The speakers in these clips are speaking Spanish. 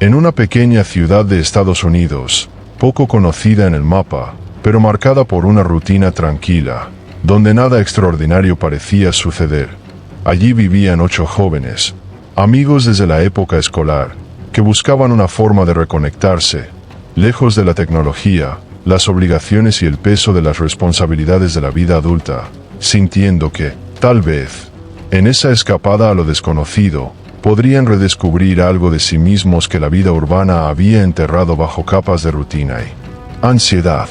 En una pequeña ciudad de Estados Unidos, poco conocida en el mapa, pero marcada por una rutina tranquila, donde nada extraordinario parecía suceder. Allí vivían 8 jóvenes, amigos desde la época escolar, que buscaban una forma de reconectarse, lejos de la tecnología, las obligaciones y el peso de las responsabilidades de la vida adulta, sintiendo que, tal vez, en esa escapada a lo desconocido, podrían redescubrir algo de sí mismos que la vida urbana había enterrado bajo capas de rutina y ansiedad.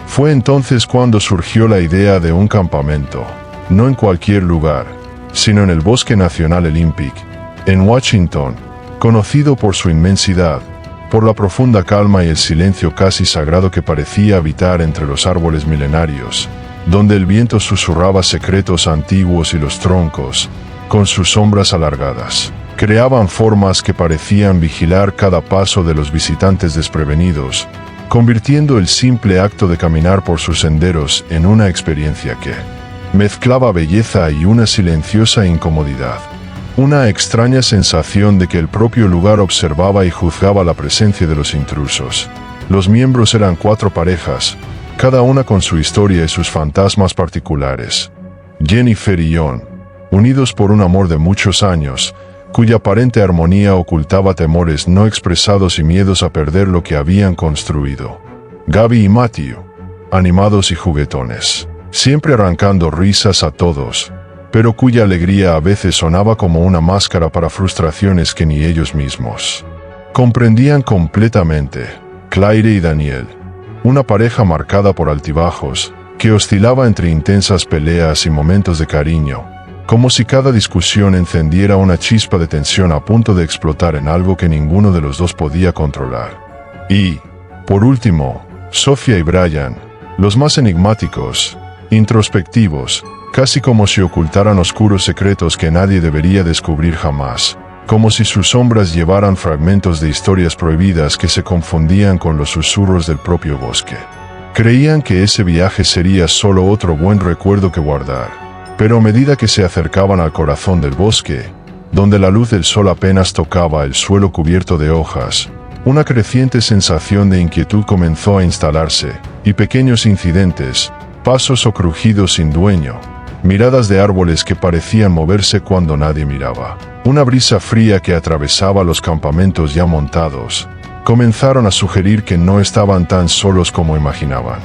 Fue entonces cuando surgió la idea de un campamento, no en cualquier lugar, sino en el Bosque Nacional Olympic, en Washington, conocido por su inmensidad, por la profunda calma y el silencio casi sagrado que parecía habitar entre los árboles milenarios, donde el viento susurraba secretos antiguos y los troncos, con sus sombras alargadas, creaban formas que parecían vigilar cada paso de los visitantes desprevenidos, convirtiendo el simple acto de caminar por sus senderos en una experiencia que mezclaba belleza y una silenciosa incomodidad. Una extraña sensación de que el propio lugar observaba y juzgaba la presencia de los intrusos. Los miembros eran 4 parejas, cada una con su historia y sus fantasmas particulares. Jennifer y John, unidos por un amor de muchos años, cuya aparente armonía ocultaba temores no expresados y miedos a perder lo que habían construido. Gabby y Matthew, animados y juguetones, siempre arrancando risas a todos, pero cuya alegría a veces sonaba como una máscara para frustraciones que ni ellos mismos comprendían completamente. Claire y Daniel, una pareja marcada por altibajos, que oscilaba entre intensas peleas y momentos de cariño, como si cada discusión encendiera una chispa de tensión a punto de explotar en algo que ninguno de los dos podía controlar. Y, por último, Sophia y Brian, los más enigmáticos, introspectivos, casi como si ocultaran oscuros secretos que nadie debería descubrir jamás, como si sus sombras llevaran fragmentos de historias prohibidas que se confundían con los susurros del propio bosque. Creían que ese viaje sería solo otro buen recuerdo que guardar, pero a medida que se acercaban al corazón del bosque, donde la luz del sol apenas tocaba el suelo cubierto de hojas, una creciente sensación de inquietud comenzó a instalarse, y pequeños incidentes, pasos o crujidos sin dueño, miradas de árboles que parecían moverse cuando nadie miraba, una brisa fría que atravesaba los campamentos ya montados, comenzaron a sugerir que no estaban tan solos como imaginaban.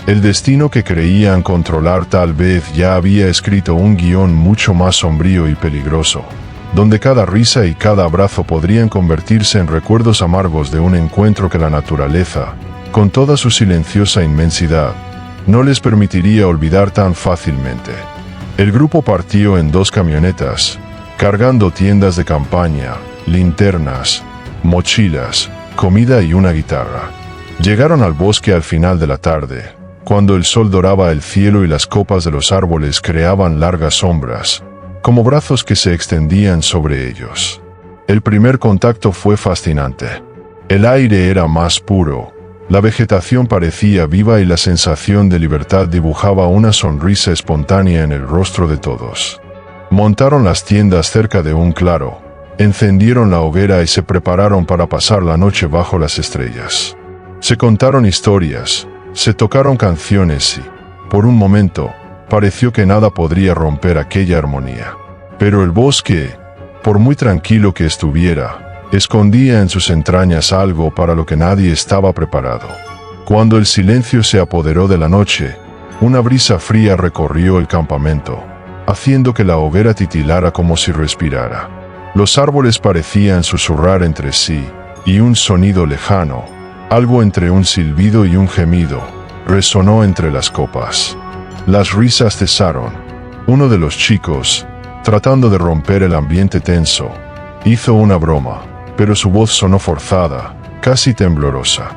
El destino que creían controlar tal vez ya había escrito un guión mucho más sombrío y peligroso, donde cada risa y cada abrazo podrían convertirse en recuerdos amargos de un encuentro que la naturaleza, con toda su silenciosa inmensidad, no les permitiría olvidar tan fácilmente. El grupo partió en 2 camionetas, cargando tiendas de campaña, linternas, mochilas, comida y una guitarra. Llegaron al bosque al final de la tarde, cuando el sol doraba el cielo y las copas de los árboles creaban largas sombras, como brazos que se extendían sobre ellos. El primer contacto fue fascinante. El aire era más puro, la vegetación parecía viva y la sensación de libertad dibujaba una sonrisa espontánea en el rostro de todos. Montaron las tiendas cerca de un claro, encendieron la hoguera y se prepararon para pasar la noche bajo las estrellas. Se contaron historias, se tocaron canciones y, por un momento, pareció que nada podría romper aquella armonía. Pero el bosque, por muy tranquilo que estuviera, escondía en sus entrañas algo para lo que nadie estaba preparado. Cuando el silencio se apoderó de la noche, una brisa fría recorrió el campamento, haciendo que la hoguera titilara como si respirara. Los árboles parecían susurrar entre sí, y un sonido lejano, algo entre un silbido y un gemido, resonó entre las copas. Las risas cesaron. Uno de los chicos, tratando de romper el ambiente tenso, hizo una broma, pero su voz sonó forzada, casi temblorosa.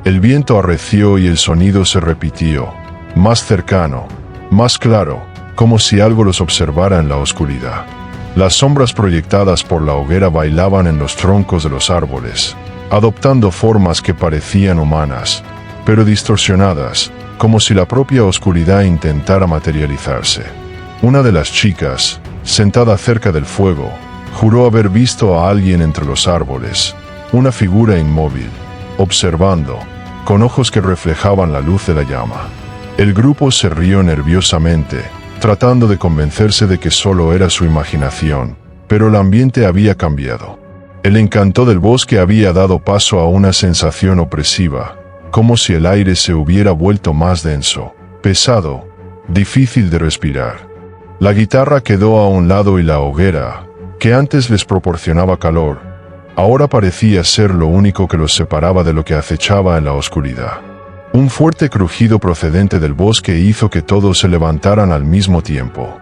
El viento arreció y el sonido se repitió, más cercano, más claro, como si algo los observara en la oscuridad. Las sombras proyectadas por la hoguera bailaban en los troncos de los árboles, adoptando formas que parecían humanas, pero distorsionadas, como si la propia oscuridad intentara materializarse. Una de las chicas, sentada cerca del fuego, juró haber visto a alguien entre los árboles, una figura inmóvil, observando, con ojos que reflejaban la luz de la llama. El grupo se rió nerviosamente, tratando de convencerse de que solo era su imaginación, pero el ambiente había cambiado. El encanto del bosque había dado paso a una sensación opresiva, como si el aire se hubiera vuelto más denso, pesado, difícil de respirar. La guitarra quedó a un lado y la hoguera, que antes les proporcionaba calor, ahora parecía ser lo único que los separaba de lo que acechaba en la oscuridad. Un fuerte crujido procedente del bosque hizo que todos se levantaran al mismo tiempo.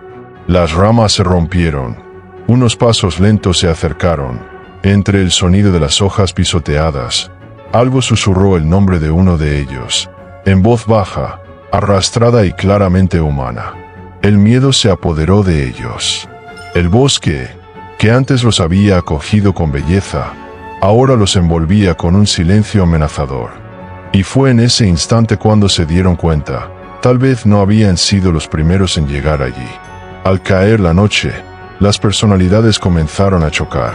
Las ramas se rompieron. Unos pasos lentos se acercaron. Entre el sonido de las hojas pisoteadas, algo susurró el nombre de uno de ellos, en voz baja, arrastrada y claramente humana. El miedo se apoderó de ellos. El bosque, que antes los había acogido con belleza, ahora los envolvía con un silencio amenazador. Y fue en ese instante cuando se dieron cuenta, tal vez no habían sido los primeros en llegar allí. Al caer la noche, las personalidades comenzaron a chocar.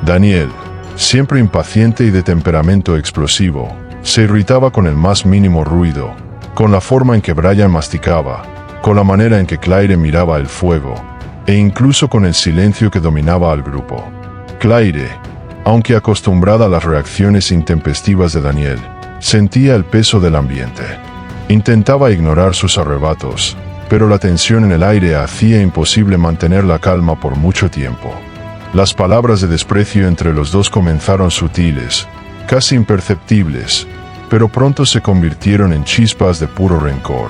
Daniel, siempre impaciente y de temperamento explosivo, se irritaba con el más mínimo ruido, con la forma en que Brian masticaba, con la manera en que Claire miraba el fuego, e incluso con el silencio que dominaba al grupo. Claire, aunque acostumbrada a las reacciones intempestivas de Daniel, sentía el peso del ambiente. Intentaba ignorar sus arrebatos, pero la tensión en el aire hacía imposible mantener la calma por mucho tiempo. Las palabras de desprecio entre los dos comenzaron sutiles, casi imperceptibles, pero pronto se convirtieron en chispas de puro rencor.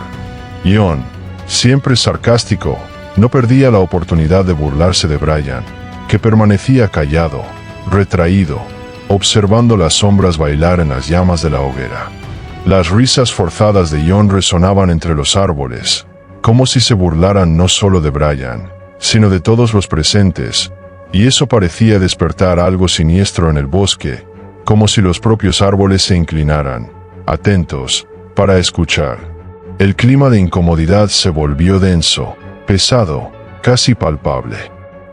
John, siempre sarcástico, no perdía la oportunidad de burlarse de Brian, que permanecía callado, retraído, observando las sombras bailar en las llamas de la hoguera. Las risas forzadas de John resonaban entre los árboles, como si se burlaran no solo de Brian, sino de todos los presentes, y eso parecía despertar algo siniestro en el bosque, como si los propios árboles se inclinaran, atentos, para escuchar. El clima de incomodidad se volvió denso, pesado, casi palpable.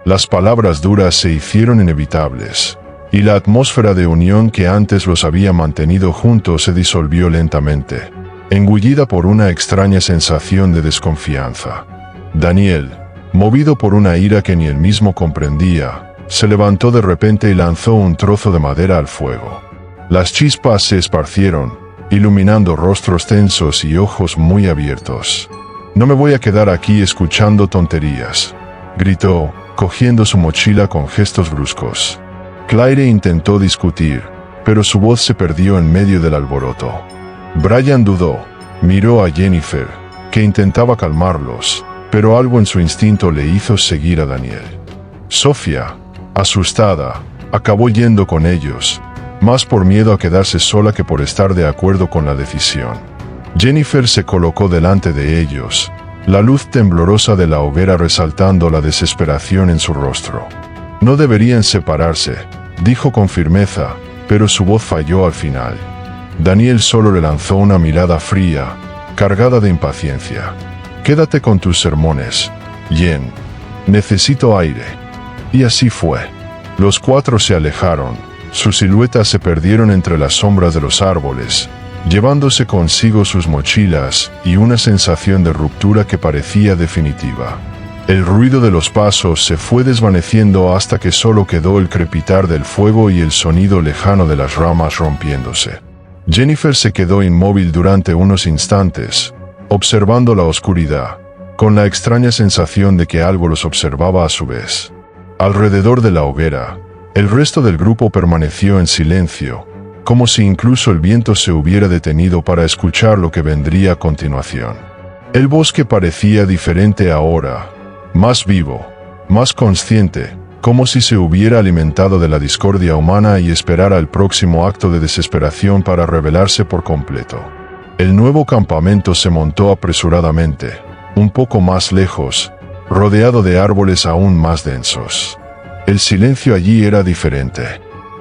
Las palabras duras se hicieron inevitables, y la atmósfera de unión que antes los había mantenido juntos se disolvió lentamente, engullida por una extraña sensación de desconfianza. Daniel, movido por una ira que ni él mismo comprendía, se levantó de repente y lanzó un trozo de madera al fuego. Las chispas se esparcieron, iluminando rostros tensos y ojos muy abiertos. «No me voy a quedar aquí escuchando tonterías», gritó, cogiendo su mochila con gestos bruscos. Claire intentó discutir, pero su voz se perdió en medio del alboroto. Brian dudó, miró a Jennifer, que intentaba calmarlos, pero algo en su instinto le hizo seguir a Daniel. Sofía, asustada, acabó yendo con ellos, más por miedo a quedarse sola que por estar de acuerdo con la decisión. Jennifer se colocó delante de ellos, la luz temblorosa de la hoguera resaltando la desesperación en su rostro. «No deberían separarse», dijo con firmeza, pero su voz falló al final. Daniel solo le lanzó una mirada fría, cargada de impaciencia. «Quédate con tus sermones, Jen. Necesito aire». Y así fue. Los cuatro se alejaron, sus siluetas se perdieron entre las sombras de los árboles, llevándose consigo sus mochilas y una sensación de ruptura que parecía definitiva. El ruido de los pasos se fue desvaneciendo hasta que solo quedó el crepitar del fuego y el sonido lejano de las ramas rompiéndose. Jennifer se quedó inmóvil durante unos instantes, observando la oscuridad, con la extraña sensación de que algo los observaba a su vez. Alrededor de la hoguera, el resto del grupo permaneció en silencio, como si incluso el viento se hubiera detenido para escuchar lo que vendría a continuación. El bosque parecía diferente ahora, más vivo, más consciente, como si se hubiera alimentado de la discordia humana y esperara el próximo acto de desesperación para revelarse por completo. El nuevo campamento se montó apresuradamente, un poco más lejos, rodeado de árboles aún más densos. El silencio allí era diferente.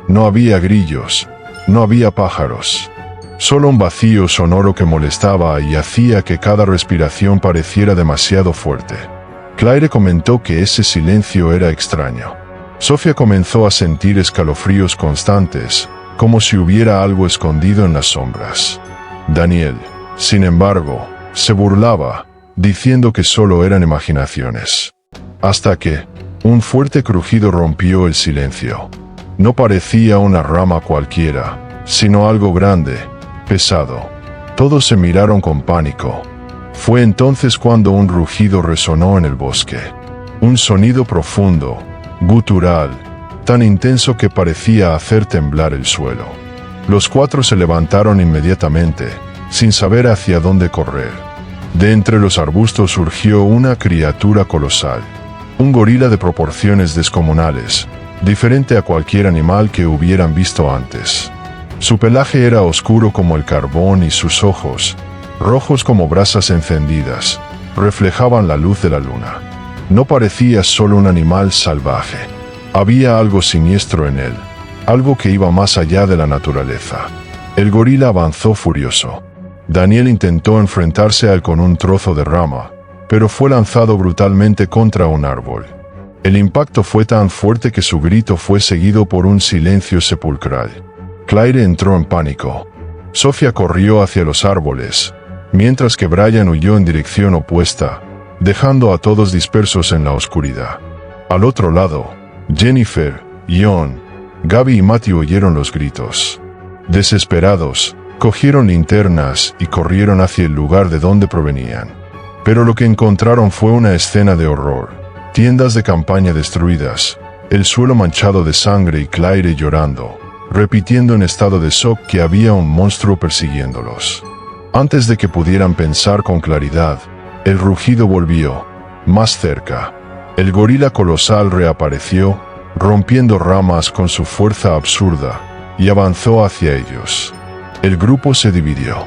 No había grillos, no había pájaros. Solo un vacío sonoro que molestaba y hacía que cada respiración pareciera demasiado fuerte. Claire comentó que ese silencio era extraño. Sofía comenzó a sentir escalofríos constantes, como si hubiera algo escondido en las sombras. Daniel, sin embargo, se burlaba, diciendo que solo eran imaginaciones. Hasta que un fuerte crujido rompió el silencio. No parecía una rama cualquiera, sino algo grande, pesado. Todos se miraron con pánico. Fue entonces cuando un rugido resonó en el bosque. Un sonido profundo, gutural, tan intenso que parecía hacer temblar el suelo. Los cuatro se levantaron inmediatamente, sin saber hacia dónde correr. De entre los arbustos surgió una criatura colosal. Un gorila de proporciones descomunales, diferente a cualquier animal que hubieran visto antes. Su pelaje era oscuro como el carbón y sus ojos, rojos como brasas encendidas, reflejaban la luz de la luna. No parecía solo un animal salvaje. Había algo siniestro en él, algo que iba más allá de la naturaleza. El gorila avanzó furioso. Daniel intentó enfrentarse a él con un trozo de rama, pero fue lanzado brutalmente contra un árbol. El impacto fue tan fuerte que su grito fue seguido por un silencio sepulcral. Claire entró en pánico. Sofía corrió hacia los árboles, mientras que Brian huyó en dirección opuesta, dejando a todos dispersos en la oscuridad. Al otro lado, Jennifer, John, Gaby y Matthew oyeron los gritos. Desesperados, cogieron linternas y corrieron hacia el lugar de donde provenían. Pero lo que encontraron fue una escena de horror. Tiendas de campaña destruidas, el suelo manchado de sangre y Claire llorando, repitiendo en estado de shock que había un monstruo persiguiéndolos. Antes de que pudieran pensar con claridad, el rugido volvió, más cerca. El gorila colosal reapareció, rompiendo ramas con su fuerza absurda, y avanzó hacia ellos. El grupo se dividió.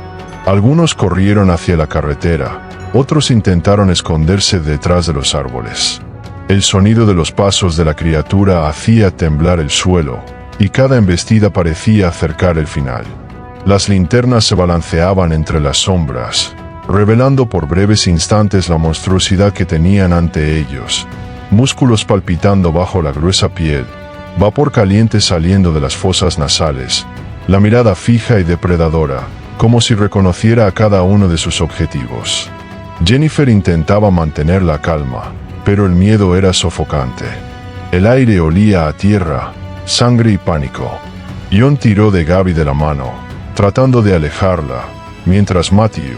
Algunos corrieron hacia la carretera, otros intentaron esconderse detrás de los árboles. El sonido de los pasos de la criatura hacía temblar el suelo, y cada embestida parecía acercar el final. Las linternas se balanceaban entre las sombras, revelando por breves instantes la monstruosidad que tenían ante ellos. Músculos palpitando bajo la gruesa piel, vapor caliente saliendo de las fosas nasales, la mirada fija y depredadora, como si reconociera a cada uno de sus objetivos. Jennifer intentaba mantener la calma, pero el miedo era sofocante. El aire olía a tierra, sangre y pánico. John tiró de Gaby de la mano, tratando de alejarla, mientras Matthew,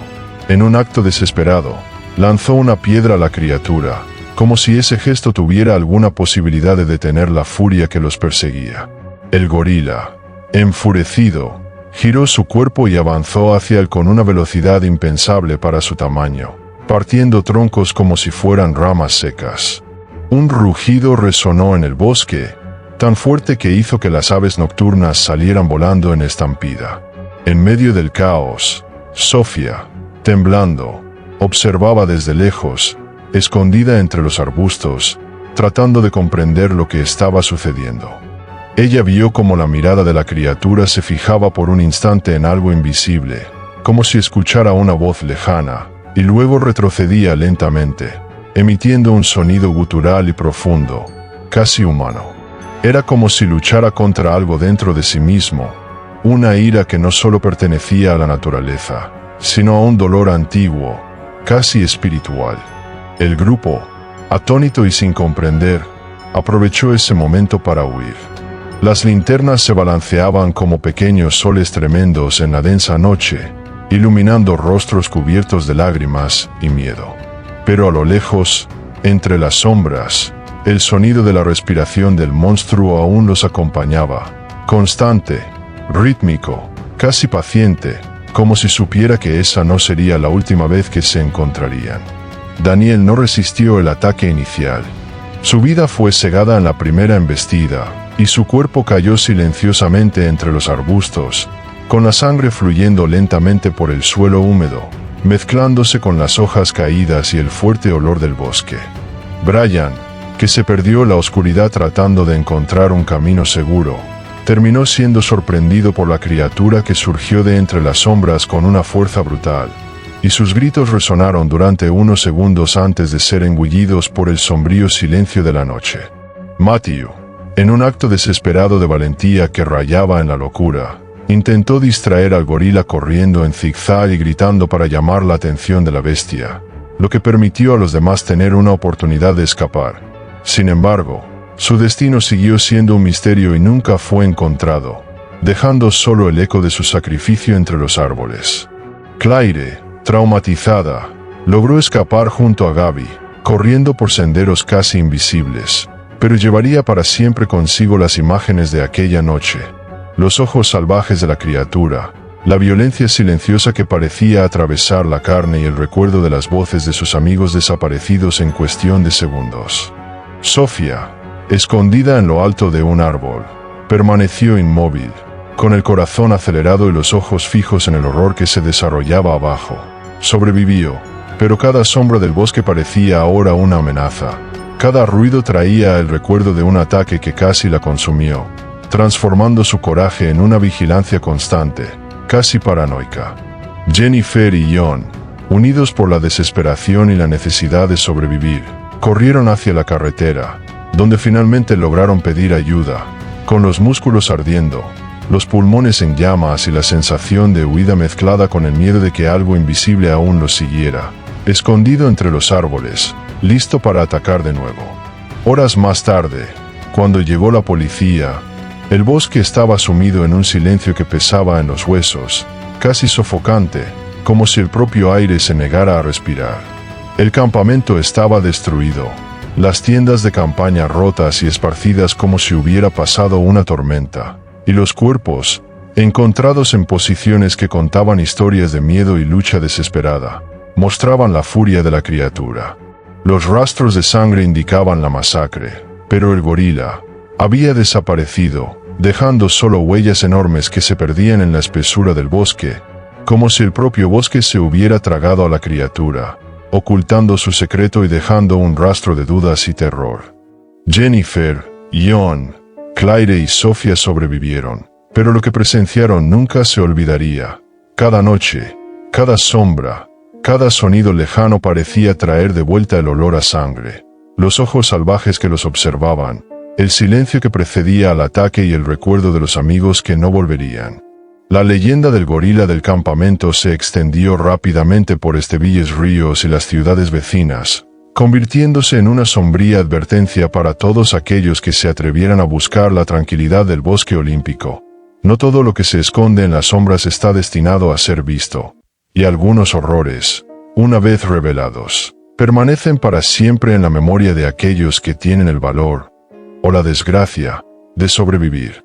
en un acto desesperado, lanzó una piedra a la criatura, como si ese gesto tuviera alguna posibilidad de detener la furia que los perseguía. El gorila, enfurecido, giró su cuerpo y avanzó hacia él con una velocidad impensable para su tamaño, partiendo troncos como si fueran ramas secas. Un rugido resonó en el bosque, tan fuerte que hizo que las aves nocturnas salieran volando en estampida. En medio del caos, Sofía, temblando, observaba desde lejos, escondida entre los arbustos, tratando de comprender lo que estaba sucediendo. Ella vio cómo la mirada de la criatura se fijaba por un instante en algo invisible, como si escuchara una voz lejana, y luego retrocedía lentamente, emitiendo un sonido gutural y profundo, casi humano. Era como si luchara contra algo dentro de sí mismo, una ira que no solo pertenecía a la naturaleza, sino a un dolor antiguo, casi espiritual. El grupo, atónito y sin comprender, aprovechó ese momento para huir. Las linternas se balanceaban como pequeños soles tremendos en la densa noche, iluminando rostros cubiertos de lágrimas y miedo. Pero a lo lejos, entre las sombras, el sonido de la respiración del monstruo aún los acompañaba, constante, rítmico, casi paciente, como si supiera que esa no sería la última vez que se encontrarían. Daniel no resistió el ataque inicial. Su vida fue cegada en la primera embestida, y su cuerpo cayó silenciosamente entre los arbustos, con la sangre fluyendo lentamente por el suelo húmedo, mezclándose con las hojas caídas y el fuerte olor del bosque. Brian, que se perdió en la oscuridad tratando de encontrar un camino seguro, terminó siendo sorprendido por la criatura que surgió de entre las sombras con una fuerza brutal, y sus gritos resonaron durante unos segundos antes de ser engullidos por el sombrío silencio de la noche. Matthew, En un acto desesperado de valentía que rayaba en la locura, intentó distraer al gorila corriendo en zigzag y gritando para llamar la atención de la bestia, lo que permitió a los demás tener una oportunidad de escapar. Sin embargo, su destino siguió siendo un misterio y nunca fue encontrado, dejando solo el eco de su sacrificio entre los árboles. Claire, traumatizada, logró escapar junto a Gaby, corriendo por senderos casi invisibles, pero llevaría para siempre consigo las imágenes de aquella noche, los ojos salvajes de la criatura, la violencia silenciosa que parecía atravesar la carne y el recuerdo de las voces de sus amigos desaparecidos en cuestión de segundos. Sofía, escondida en lo alto de un árbol, permaneció inmóvil, con el corazón acelerado y los ojos fijos en el horror que se desarrollaba abajo. Sobrevivió, pero cada sombra del bosque parecía ahora una amenaza. Cada ruido traía el recuerdo de un ataque que casi la consumió, transformando su coraje en una vigilancia constante, casi paranoica. Jennifer y John, unidos por la desesperación y la necesidad de sobrevivir, corrieron hacia la carretera, donde finalmente lograron pedir ayuda, con los músculos ardiendo, los pulmones en llamas y la sensación de huida mezclada con el miedo de que algo invisible aún los siguiera, escondido entre los árboles, listo para atacar de nuevo. Horas más tarde, cuando llegó la policía, el bosque estaba sumido en un silencio que pesaba en los huesos, casi sofocante, como si el propio aire se negara a respirar. El campamento estaba destruido, las tiendas de campaña rotas y esparcidas como si hubiera pasado una tormenta, y los cuerpos, encontrados en posiciones que contaban historias de miedo y lucha desesperada, mostraban la furia de la criatura. Los rastros de sangre indicaban la masacre, pero el gorila había desaparecido, dejando solo huellas enormes que se perdían en la espesura del bosque, como si el propio bosque se hubiera tragado a la criatura, ocultando su secreto y dejando un rastro de dudas y terror. Jennifer, John, Claire y Sofía sobrevivieron, pero lo que presenciaron nunca se olvidaría. Cada noche, cada sombra, cada sonido lejano parecía traer de vuelta el olor a sangre, los ojos salvajes que los observaban, el silencio que precedía al ataque y el recuerdo de los amigos que no volverían. La leyenda del gorila del campamento se extendió rápidamente por Estevilles Ríos y las ciudades vecinas, convirtiéndose en una sombría advertencia para todos aquellos que se atrevieran a buscar la tranquilidad del bosque olímpico. No todo lo que se esconde en las sombras está destinado a ser visto, y algunos horrores, una vez revelados, permanecen para siempre en la memoria de aquellos que tienen el valor, o la desgracia, de sobrevivir.